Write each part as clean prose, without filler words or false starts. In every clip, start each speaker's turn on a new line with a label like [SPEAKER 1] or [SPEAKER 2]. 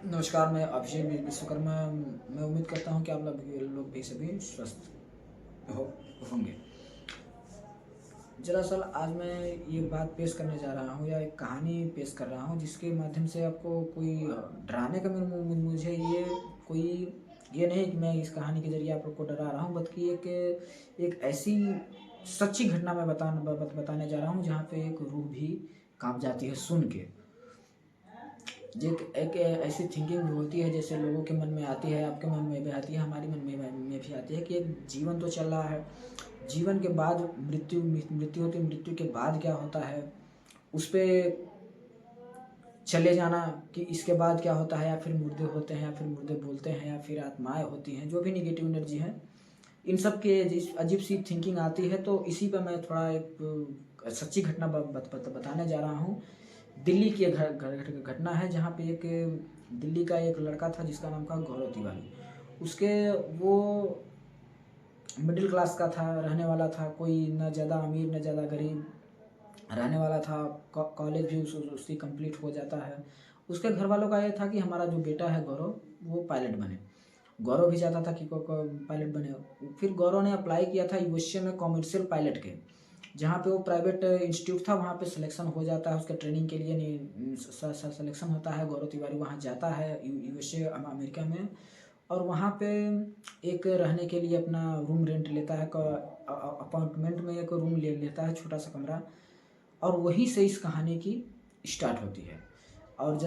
[SPEAKER 1] नमस्कार, मैं अभिषेक विश्वकर्मा। मैं उम्मीद करता हूँ कि आप लोग भी सभी स्वस्थ हो होंगे। दरअसल आज मैं ये बात पेश करने जा रहा हूँ या एक कहानी पेश कर रहा हूँ जिसके माध्यम से आपको कोई डराने का मुझे ये कोई ये नहीं कि मैं इस कहानी के ज़रिए आप लोग को डरा रहा हूँ, बल्कि एक ऐसी सच्ची घटना मैं बताने जा रहा हूँ जहाँ पे एक रूह भी काँप जाती है सुन के। एक ऐसी थिंकिंग भी होती है जैसे लोगों के मन में आती है, आपके मन में भी आती है, हमारे मन में भी आती है कि एक जीवन तो चल रहा है, जीवन के बाद मृत्यु होती है, मृत्यु के बाद क्या होता है उस पे चले जाना, कि इसके बाद क्या होता है, या फिर मुर्दे होते हैं या फिर मुर्दे बोलते हैं या फिर आत्माएं होती हैं, जो भी निगेटिव एनर्जी है, इन सब के अजीब सी थिंकिंग आती है। तो इसी पर मैं थोड़ा एक सच्ची घटना बताने जा रहा हूँ। दिल्ली की एक घटना है जहाँ पे एक दिल्ली का एक लड़का था जिसका नाम था गौरव तिवारी। उसके वो मिडिल क्लास का था, रहने वाला था, कोई न ज़्यादा अमीर न ज़्यादा गरीब रहने वाला था। कॉलेज भी उसकी कंप्लीट हो जाता है। उसके घर वालों का ये था कि हमारा जो बेटा है गौरव, वो पायलट बने। गौरव भी चाहता था कि पायलट बने। फिर गौरव ने अप्लाई किया था यूएसए में कॉमर्शियल पायलट के, जहाँ पे वो प्राइवेट इंस्टीट्यूट था, वहाँ पे सिलेक्शन हो जाता है उसके ट्रेनिंग के लिए सिलेक्शन होता है। गौरव तिवारी वहाँ जाता है यूएसए अमेरिका में, और वहाँ पे एक रहने के लिए अपना रूम रेंट लेता है, अपार्टमेंट में एक रूम ले लेता है, छोटा सा कमरा। और वहीं से इस कहानी की स्टार्ट होती है। और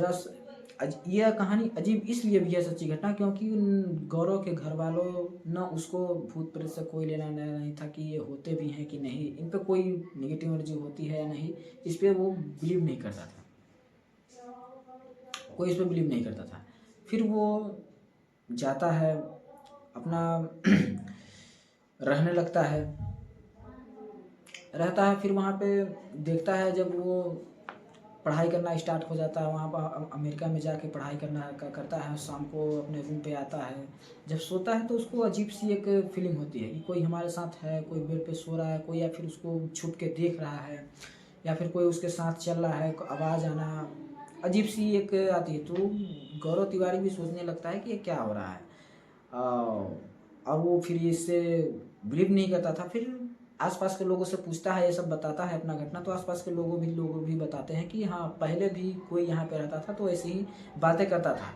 [SPEAKER 1] यह कहानी अजीब इसलिए भी है, सच्ची घटना, क्योंकि उन गौरव के घर वालों न उसको भूत प्रेत से कोई लेना देना नहीं था कि ये होते भी हैं कि नहीं, इन पे कोई नेगेटिव एनर्जी होती है या नहीं, इस पर वो बिलीव नहीं करता था, कोई इस पर बिलीव नहीं करता था। फिर वो जाता है अपना रहने लगता है, रहता है। फिर वहाँ पे देखता है, जब वो पढ़ाई करना स्टार्ट हो जाता है वहाँ पर अमेरिका में जाके पढ़ाई करता है, शाम को अपने रूम पे आता है। जब सोता है तो उसको अजीब सी एक फीलिंग होती है कि कोई हमारे साथ है, कोई बेड पे सो रहा है, कोई या फिर उसको छुप के देख रहा है, या फिर कोई उसके साथ चल रहा है, आवाज़ आना अजीब सी एक आती है। तो गौरव तिवारी भी सोचने लगता है कि ये क्या हो रहा है। और वो फिर इससे बिलीव नहीं करता था। फिर आसपास के लोगों से पूछता है, ये सब बताता है अपना घटना, तो आसपास के लोग भी बताते हैं कि हाँ, पहले भी कोई यहाँ पे रहता था तो ऐसे ही बातें करता था।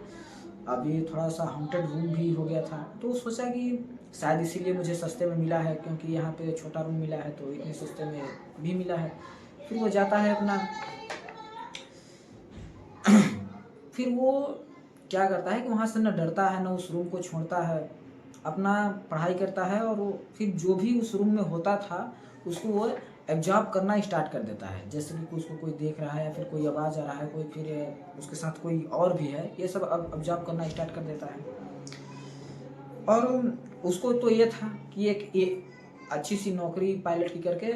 [SPEAKER 1] अब ये थोड़ा सा हॉन्टेड रूम भी हो गया था, तो सोचा कि शायद इसीलिए मुझे सस्ते में मिला है, क्योंकि यहाँ पे छोटा रूम मिला है तो इतने सस्ते में भी मिला है। फिर वो जाता है अपना फिर वो क्या करता है कि वहाँ से न डरता है, न उस रूम को छोड़ता है, अपना पढ़ाई करता है। और वो फिर जो भी उस रूम में होता था उसको वो एब्जॉर्ब करना स्टार्ट कर देता है। जैसे कि उसको कोई देख रहा है या फिर कोई आवाज़ आ रहा है, कोई फिर उसके साथ कोई और भी है, ये सब अब एब्जॉर्ब करना स्टार्ट कर देता है। और उसको तो ये था कि एक अच्छी सी नौकरी पायलट की करके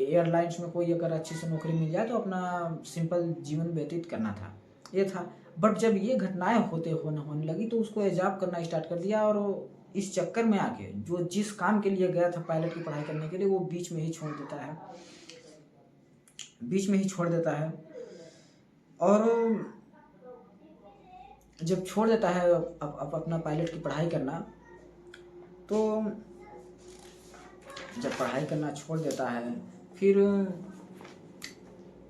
[SPEAKER 1] एयरलाइंस में कोई अगर अच्छी सी नौकरी मिल जाए तो अपना सिंपल जीवन व्यतीत करना था, ये था। बट जब ये घटनाएं होने लगी तो उसको एजाब करना स्टार्ट कर दिया, और इस चक्कर में आके जो जिस काम के लिए गया था पायलट की पढ़ाई करने के लिए, वो बीच में ही छोड़ देता है, बीच में ही छोड़ देता है। और जब छोड़ देता है अब अपना पायलट की पढ़ाई करना, तो जब पढ़ाई करना छोड़ देता है, फिर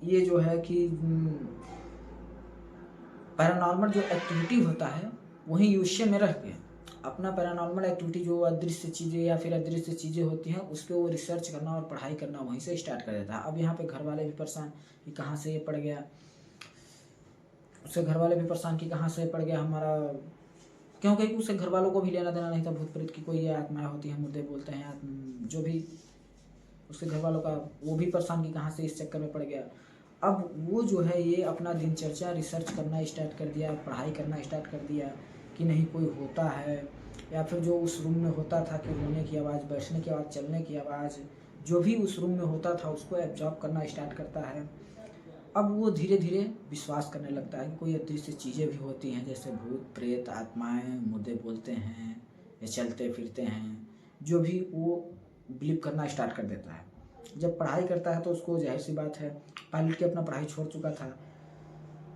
[SPEAKER 1] ये जो है कि पैरानॉर्मल जो एक्टिविटी होता है वहीं यूएसए में रह के अपना पैरानॉर्मल एक्टिविटी, जो अदृश्य चीज़ें या फिर अदृश्य चीज़ें होती हैं, उस पर वो रिसर्च करना और पढ़ाई करना वहीं से स्टार्ट कर देता है। अब यहाँ पे घर वाले भी परेशान कि कहाँ से ये पड़ गया, उससे घर वाले भी परेशान कि कहाँ से पड़ गया हमारा, क्योंकि उससे घर वालों को भी लेना देना नहीं था भूत प्रेत की, कोई ये आत्माएं होती हैं, मुर्दे बोलते हैं, जो भी उसके घर वालों का, वो भी परेशान कि कहाँ से इस चक्कर में पड़ गया। अब वो जो है ये अपना दिनचर्या रिसर्च करना स्टार्ट कर दिया, पढ़ाई करना स्टार्ट कर दिया कि नहीं कोई होता है, या फिर जो उस रूम में होता था कि रोने की आवाज़, बैठने की आवाज़, चलने की आवाज़, जो भी उस रूम में होता था उसको एब्जॉर्ब करना स्टार्ट करता है। अब वो धीरे धीरे विश्वास करने लगता है कि कोई अदृश्य चीज़ें भी होती हैं, जैसे भूत प्रेत, आत्माएं, मुर्दे बोलते हैं या चलते फिरते हैं, जो भी वो बिलीव करना स्टार्ट कर देता है। जब पढ़ाई करता है तो उसको जाहिर सी बात है, पायलट की अपना पढ़ाई छोड़ चुका था,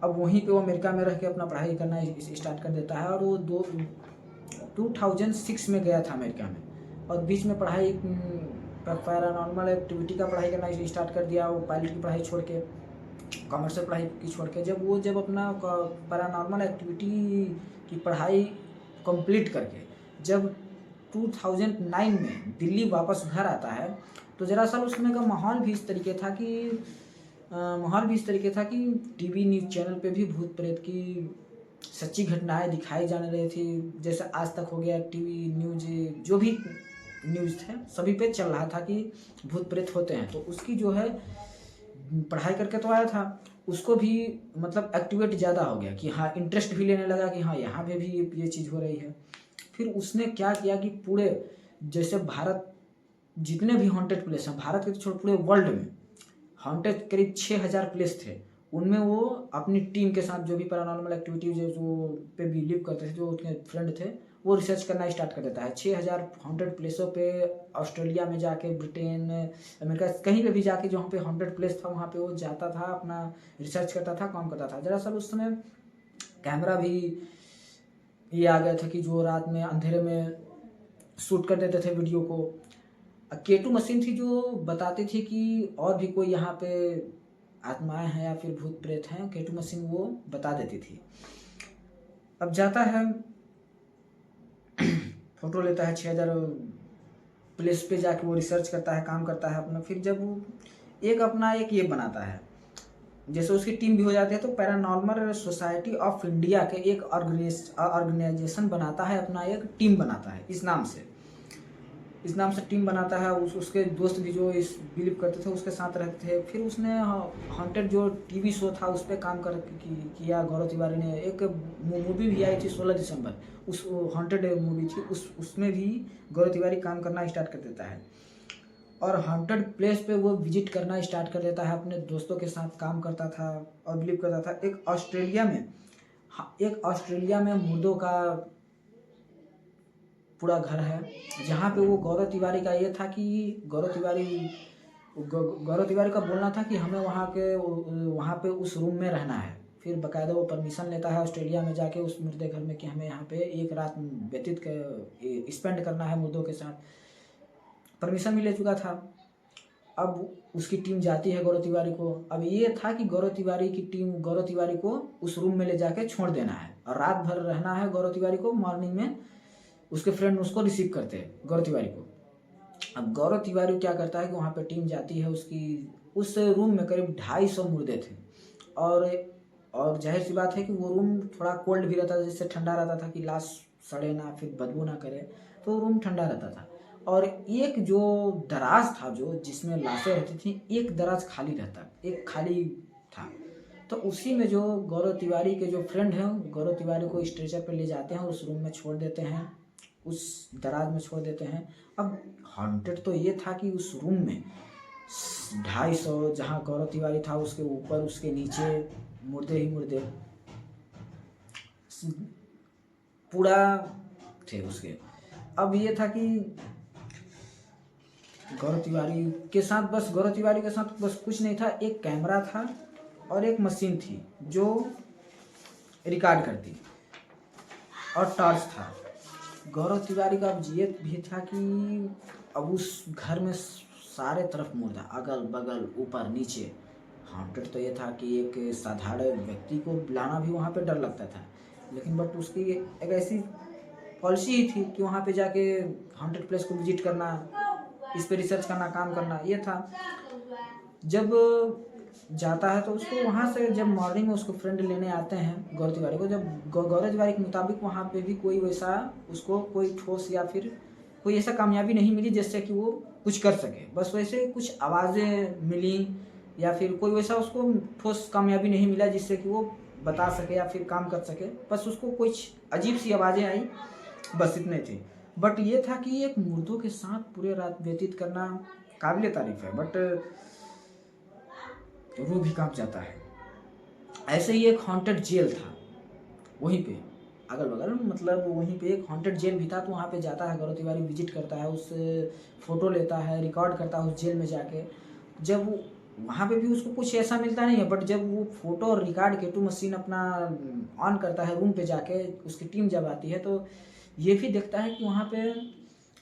[SPEAKER 1] अब वहीं पे वो अमेरिका में रह के अपना पढ़ाई करना स्टार्ट कर देता है। और वो 2006 में गया था अमेरिका में, और बीच में पढ़ाई पैरानॉर्मल एक्टिविटी का पढ़ाई करना स्टार्ट कर दिया। वो पायलट की पढ़ाई छोड़ के, कॉमर्शियल पढ़ाई की छोड़ के, जब अपना पैरानॉर्मल एक्टिविटी की पढ़ाई कंप्लीट करके जब 2009 में दिल्ली वापस घर आता है, तो दरअसल उसमें का माहौल भी इस तरीके था कि टीवी न्यूज़ चैनल पे भी भूत प्रेत की सच्ची घटनाएं दिखाई जाने रही थी। जैसे आज तक हो गया, टीवी न्यूज़, जो भी न्यूज़ थे सभी पे चल रहा था कि भूत प्रेत होते हैं। तो उसकी जो है पढ़ाई करके तो आया था, उसको भी मतलब एक्टिवेट ज़्यादा हो गया कि हाँ, इंटरेस्ट भी लेने लगा कि हाँ, यहाँ पे भी ये चीज़ हो रही है। फिर उसने क्या किया कि पूरे, जैसे भारत जितने भी हॉन्टेड प्लेस हैं, भारत के तो छोड़ पूरे वर्ल्ड में हॉन्टेड करीब 6000 प्लेस थे, उनमें वो अपनी टीम के साथ, जो भी पैरानॉर्मल एक्टिविटीज जो पे बिलीव करते थे, जो उसके फ्रेंड थे, वो रिसर्च करना स्टार्ट कर देता है। 6000 हॉन्टेड प्लेसों पे ऑस्ट्रेलिया में जाके, ब्रिटेन, अमेरिका, कहीं पे भी जाके जहाँ पे हॉन्टेड प्लेस था वहाँ पे वो जाता था, अपना रिसर्च करता था, काम करता था। दरअसल उस समय कैमरा भी ये आ गया था कि जो रात में अंधेरे में शूट कर देते थे वीडियो को। K2 मशीन थी जो बताती थी कि और भी कोई यहाँ पे आत्माएं हैं या फिर भूत प्रेत हैं। K2 मशीन वो बता देती थी। अब जाता है, फोटो लेता है 6000 प्लेस पे जाके, वो रिसर्च करता है, काम करता है अपना। फिर जब वो अपना एक ये बनाता है, जैसे उसकी टीम भी हो जाती है, तो पैरानॉर्मल सोसाइटी ऑफ इंडिया के एक ऑर्गेनाइजेशन बनाता है, अपना एक टीम बनाता है इस नाम से टीम बनाता है। उसके दोस्त भी जो इस बिलीव करते थे उसके साथ रहते थे। फिर उसने हॉन्टेड जो टीवी शो था उस पर काम किया। गौरव तिवारी ने एक मूवी भी आई थी 16 दिसंबर, उस हॉन्टेड मूवी थी, उसमें भी गौरव तिवारी काम करना स्टार्ट कर देता है और हॉन्टेड प्लेस पे वो विजिट करना स्टार्ट कर देता है। अपने दोस्तों के साथ काम करता था और बिलीव करता था। एक ऑस्ट्रेलिया में मुर्दों का पूरा घर है, जहाँ पे वो गौरव तिवारी का ये था कि गौरव तिवारी का बोलना था कि हमें वहाँ पे उस रूम में रहना है। फिर बाकायदा वो परमिशन लेता है ऑस्ट्रेलिया में जाके उस मुर्दे घर में कि हमें यहाँ पे एक रात व्यतीत स्पेंड करना है मुर्दों के साथ। परमिशन भी ले चुका था। अब उसकी टीम जाती है गौरव तिवारी को। अब ये था कि गौरव तिवारी की टीम गौरव तिवारी को उस रूम में ले जाके छोड़ देना है और रात भर रहना है गौरव तिवारी को। मॉर्निंग में उसके फ्रेंड उसको रिसीव करते हैं गौरव तिवारी को। अब गौरव तिवारी क्या करता है कि वहाँ पे टीम जाती है उसकी, उस रूम में करीब 250 मुर्दे थे और जाहिर सी बात है कि वो रूम थोड़ा कोल्ड भी रहता था, जिससे ठंडा रहता था कि लाश सड़े ना, फिर बदबू ना करे, तो रूम ठंडा रहता था। और एक जो दराज था जो जिसमें लाशें रहती थी, एक दराज खाली रहता, एक खाली था। तो उसी में जो गौरव तिवारी के जो फ्रेंड हैं गौरव तिवारी को स्ट्रेचर पे ले जाते हैं और उस रूम में छोड़ देते हैं, उस दराज में छोड़ देते हैं। अब हॉन्टेड तो ये था कि उस रूम में 250 जहाँ गौरव तिवारी था उसके ऊपर उसके नीचे मुर्दे ही मुर्दे पूरा थे उसके। अब ये था कि गौरव तिवारी के साथ बस कुछ नहीं था, एक कैमरा था और एक मशीन थी जो रिकॉर्ड करती और टॉर्च था। गौरव तिवारी का अब ये भी था कि अब उस घर में सारे तरफ मुर्दा, अगल बगल ऊपर नीचे। हॉन्टेड तो ये था कि एक साधारण व्यक्ति को बुलाना भी वहाँ पे डर लगता था, लेकिन बट उसकी एक ऐसी पॉलिसी ही थी कि वहाँ पे जाके हॉन्टेड प्लेस को विजिट करना, इस पे रिसर्च करना, काम करना, ये था। जब जाता है तो उसको वहाँ से जब मॉर्निंग में उसको फ्रेंड लेने आते हैं गौरव तिवारी को, जब गौरव तिवारी के मुताबिक वहाँ पे भी कोई वैसा उसको कोई ठोस या फिर कोई ऐसा कामयाबी नहीं मिली जिससे कि वो कुछ कर सके। बस वैसे कुछ आवाज़ें मिली या फिर कोई वैसा उसको ठोस कामयाबी नहीं मिला जिससे कि वो बता सके या फिर काम कर सके। बस उसको कुछ अजीब सी आवाज़ें आई, बस इतने थे। बट ये था कि एक मुर्दों के साथ पूरे रात व्यतीत करना काबिल तारीफ है, बट रूह भी कांप जाता है। ऐसे ही एक हॉन्टेड जेल था वहीं पे अगल बगल, मतलब वहीं पे एक हॉन्टेड जेल भी था। तो वहाँ पे जाता है गौरव तिवारी, विजिट करता है, उस फोटो लेता है, रिकॉर्ड करता है उस जेल में जाके। जब वहाँ पे भी उसको कुछ ऐसा मिलता नहीं है, बट जब वो फोटो और रिकॉर्ड के टू मशीन अपना ऑन करता है रूम पे जाके, उसकी टीम जब आती है तो ये भी देखता है कि वहाँ पे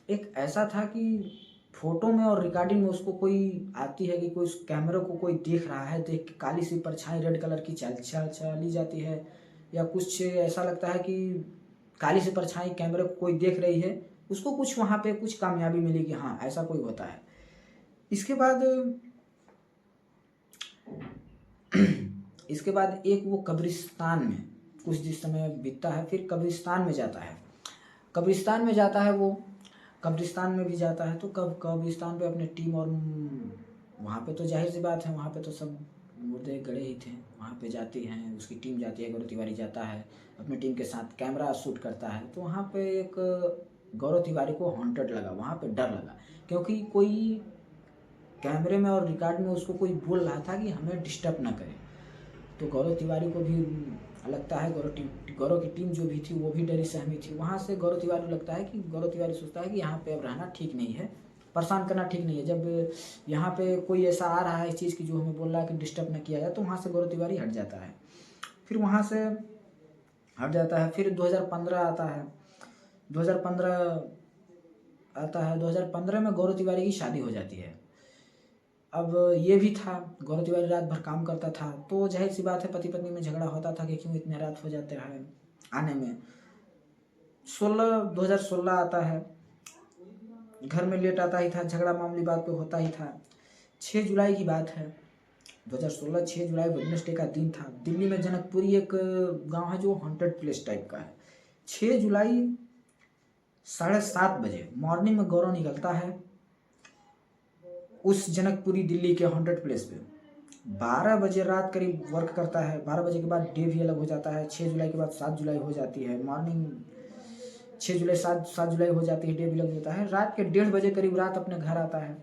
[SPEAKER 1] एक ऐसा था कि फोटो में और रिकॉर्डिंग में उसको कोई आती है कि कोई उस कैमरे को कोई देख रहा है, देख के काली सी परछाई रेड कलर की चली जाती है, या कुछ ऐसा लगता है कि काली सी परछाई कैमरे को कोई देख रही है, उसको कुछ वहाँ पे कुछ कामयाबी मिली कि हाँ ऐसा कोई होता है। इसके बाद इसके बाद एक वो कब्रिस्तान में कुछ जिस समय बीतता है, फिर कब्रिस्तान में जाता है। कब्रिस्तान में जाता है वो, कब्रिस्तान में भी जाता है तो कब्रिस्तान पे अपने टीम और वहाँ पे तो जाहिर सी बात है, वहाँ पे तो सब मुर्दे गड़े ही थे। वहाँ पे जाती हैं, उसकी टीम जाती है, गौरव तिवारी जाता है अपनी टीम के साथ, कैमरा शूट करता है। तो वहाँ पे एक गौरव तिवारी को हॉन्टेड लगा, वहाँ पे डर लगा, क्योंकि कोई कैमरे में और रिकॉर्ड में उसको कोई बोल रहा था कि हमें डिस्टर्ब ना करे। तो गौरव तिवारी को भी लगता है, गौरव की टीम जो भी थी वो भी डरी सहमी थी। वहाँ से गौरव तिवारी लगता है कि गौरव तिवारी सोचता है कि यहाँ पे अब रहना ठीक नहीं है, परेशान करना ठीक नहीं है। जब यहाँ पे कोई ऐसा आ रहा है इस चीज़ की जो हमें बोल रहा है कि डिस्टर्ब ना किया जाए, तो वहाँ से गौरव तिवारी हट जाता है। फिर वहाँ से हट जाता है। फिर 2015 आता है, 2015 में गौरव तिवारी की शादी हो जाती है। अब ये भी था, गौरव तिवारी रात भर काम करता था, तो जाहिर सी बात है पति पत्नी में झगड़ा होता था कि क्यों इतने रात हो जाते हैं आने में। 2016 आता है, घर में लेट आता ही था, झगड़ा मामूली बात पे होता ही था। 6 जुलाई की बात है, 2016 6 जुलाई वेडनेसडे का दिन था। दिल्ली में जनकपुरी एक गांव है जो हॉन्टेड प्लेस टाइप का है। 6 जुलाई 7:30 बजे मॉर्निंग में गौरव निकलता है उस जनकपुरी दिल्ली के हॉन्टेड प्लेस पे। 12 बजे रात करीब वर्क करता है। 12 बजे के बाद डे भी अलग हो जाता है। 6 जुलाई के बाद 7 जुलाई हो जाती है, मॉर्निंग 6 जुलाई 7 जुलाई हो जाती है, डे भी अलग होता है। रात के 1:30 बजे करीब रात अपने घर आता है।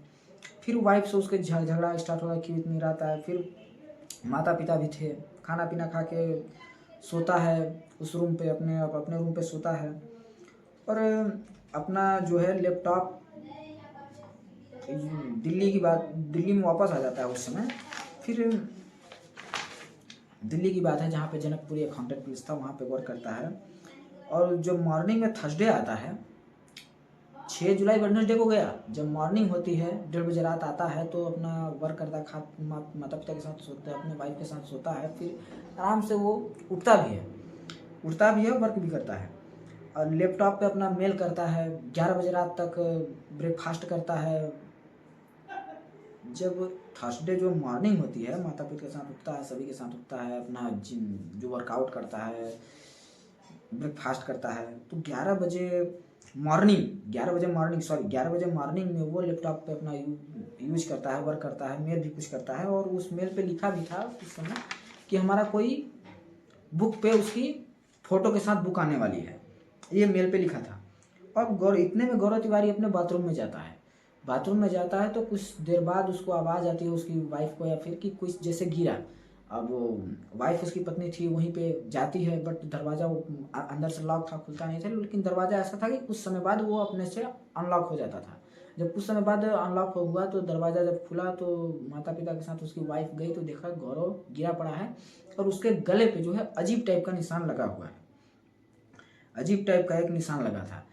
[SPEAKER 1] फिर वाइफ से उसके झगड़ा स्टार्ट होगा, क्यों इतनी रात आया। फिर माता पिता भी थे, खाना पीना खा के सोता है उस रूम पे, अपने रूम पे सोता है, और अपना जो है लैपटॉप, दिल्ली में वापस आ जाता है उस समय। फिर दिल्ली की बात है जहाँ पे जनकपुरी एक हॉन्टेड प्लेस था, वहाँ पे वर्क करता है। और जब मॉर्निंग में थर्सडे आता है, 6 जुलाई वेडनेसडे को गया, जब मॉर्निंग होती है 1:30 बजे रात आता है, तो अपना वर्क करता, माता पिता के साथ सोता है, अपने वाइफ के साथ सोता है। फिर आराम से वो उठता भी है, वर्क भी करता है, और लैपटॉप पे अपना मेल करता है। 11 बजे रात तक ब्रेकफास्ट करता है। जब थर्सडे जो मॉर्निंग होती है, माता पिता के साथ उठता है, सभी के साथ उठता है, अपना जिम जो वर्कआउट करता है, ब्रेकफास्ट करता है, तो 11 बजे मॉर्निंग में वो लैपटॉप पे अपना यूज करता है, वर्क करता है, मेल भी कुछ करता है। और उस मेल पे लिखा भी था उस समय कि हमारा कोई बुक पे उसकी फ़ोटो के साथ बुक आने वाली है, ये मेल पे लिखा था। और इतने में गौरव तिवारी अपने बाथरूम में जाता है तो कुछ देर बाद उसको आवाज़ आती है उसकी वाइफ को, या फिर कि कुछ जैसे गिरा। अब वाइफ उसकी पत्नी थी, वहीं पे जाती है, बट दरवाज़ा अंदर से लॉक था, खुलता नहीं था। लेकिन दरवाज़ा ऐसा था कि कुछ समय बाद वो अपने से अनलॉक हो जाता था। जब कुछ समय बाद अनलॉक हुआ तो दरवाज़ा जब खुला तो माता पिता के साथ उसकी वाइफ गई, तो देखा गौरव गिरा पड़ा है, और उसके गले पे जो है अजीब टाइप का निशान लगा हुआ है, अजीब टाइप का एक निशान लगा था।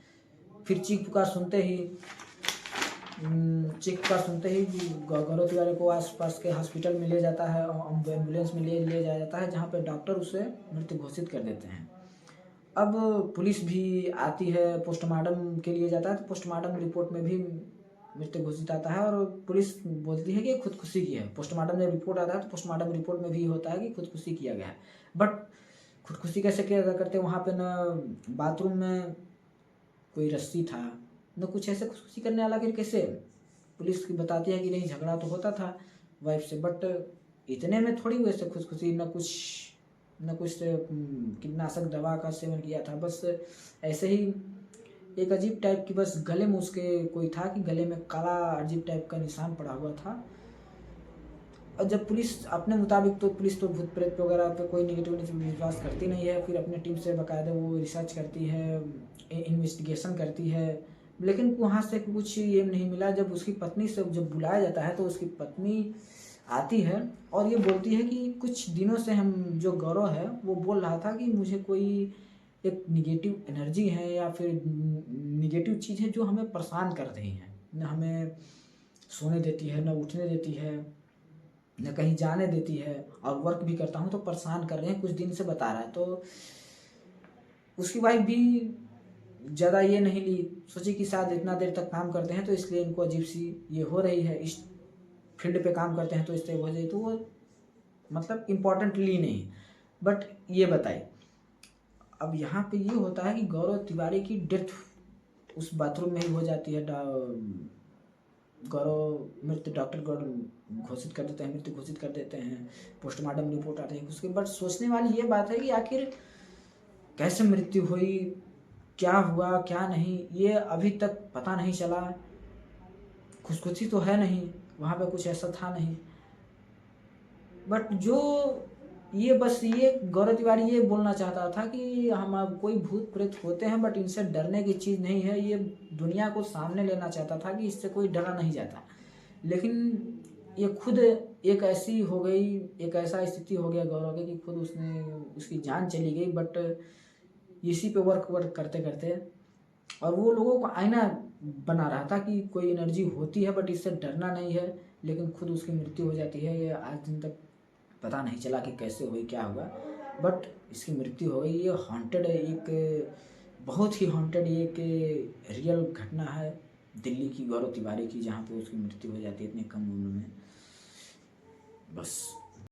[SPEAKER 1] फिर चीख पुकार सुनते ही गौरव तिवारी को आसपास के हॉस्पिटल में ले जाता है, एम्बुलेंस में ले जाया जाता है, जहाँ पे डॉक्टर उसे मृत घोषित कर देते हैं। अब पुलिस भी आती है, पोस्टमार्टम के लिए जाता है, तो पोस्टमार्टम रिपोर्ट में भी मृत घोषित आता है, और पुलिस बोलती है कि खुदकुशी की है। पोस्टमार्टम जब रिपोर्ट आता है तो पोस्टमार्टम रिपोर्ट में भी होता है कि खुदकुशी किया गया है। बट खुदकुशी कैसे किया करते, वहाँ पे न बाथरूम में कोई रस्सी था, न कुछ ऐसे खुदकुशी करने वाला। फिर कैसे पुलिस की बताती है कि नहीं, झगड़ा तो होता था वाइफ से, बट इतने में थोड़ी वैसे खुदकुशी, न कुछ कीटनाशक दवा का सेवन किया था, बस ऐसे ही एक अजीब टाइप की, बस गले में उसके कोई था कि गले में काला अजीब टाइप का निशान पड़ा हुआ था। और जब पुलिस अपने मुताबिक, तो पुलिस तो भूत प्रेत वगैरह पे कोई निगेटिव विश्वास करती नहीं है। फिर अपने टीम से बाकायदा वो रिसर्च करती है, इन्वेस्टिगेशन करती है, लेकिन वहाँ से कुछ ये नहीं मिला। जब उसकी पत्नी से जब बुलाया जाता है तो उसकी पत्नी आती है और ये बोलती है कि कुछ दिनों से हम जो गौरव है वो बोल रहा था कि मुझे कोई एक निगेटिव एनर्जी है या फिर निगेटिव चीज़ है जो हमें परेशान कर रही है, न हमें सोने देती है, न उठने देती है, न कहीं जाने देती है, और वर्क भी करता हूँ तो परेशान कर रहे हैं, कुछ दिन से बता रहा है। तो उसकी वाइफ भी ज़्यादा ये नहीं ली, सोची कि शायद इतना देर तक काम करते हैं तो इसलिए इनको अजीब सी ये हो रही है, इस फील्ड पे काम करते हैं तो इसलिए हो जाए, तो वो मतलब इम्पोर्टेंट ली नहीं। बट ये बताइए, अब यहाँ पे ये होता है कि गौरव तिवारी की डेथ उस बाथरूम में ही हो जाती है। गौरव मृत, डॉक्टर गौरव घोषित कर देते हैं, मृत्यु घोषित कर देते हैं, पोस्टमार्टम रिपोर्ट आती है उसके। बट सोचने वाली ये बात है कि आखिर कैसे मृत्यु हुई, क्या हुआ क्या नहीं, ये अभी तक पता नहीं चला। खुशखुशी तो है नहीं, वहाँ पे कुछ ऐसा था नहीं। बट जो ये बस ये गौरव तिवारी ये बोलना चाहता था कि हम अब कोई भूत प्रेत होते हैं बट इनसे डरने की चीज़ नहीं है, ये दुनिया को सामने लेना चाहता था कि इससे कोई डरा नहीं जाता। लेकिन ये खुद एक ऐसी हो गई, एक ऐसा स्थिति हो गया गौरव के कि खुद उसने उसकी जान चली गई। बट इसी पे वर्क करते करते, और वो लोगों को आईना बना रहा था कि कोई एनर्जी होती है बट इससे डरना नहीं है, लेकिन खुद उसकी मृत्यु हो जाती है। ये आज दिन तक पता नहीं चला कि कैसे हुई क्या हुआ, बट इसकी मृत्यु हो गई। ये हॉन्टेड एक बहुत ही हॉन्टेड एक रियल घटना है दिल्ली की, गौरव तिवारी की, जहाँ पे उसकी मृत्यु हो जाती है इतनी कम उम्र में। बस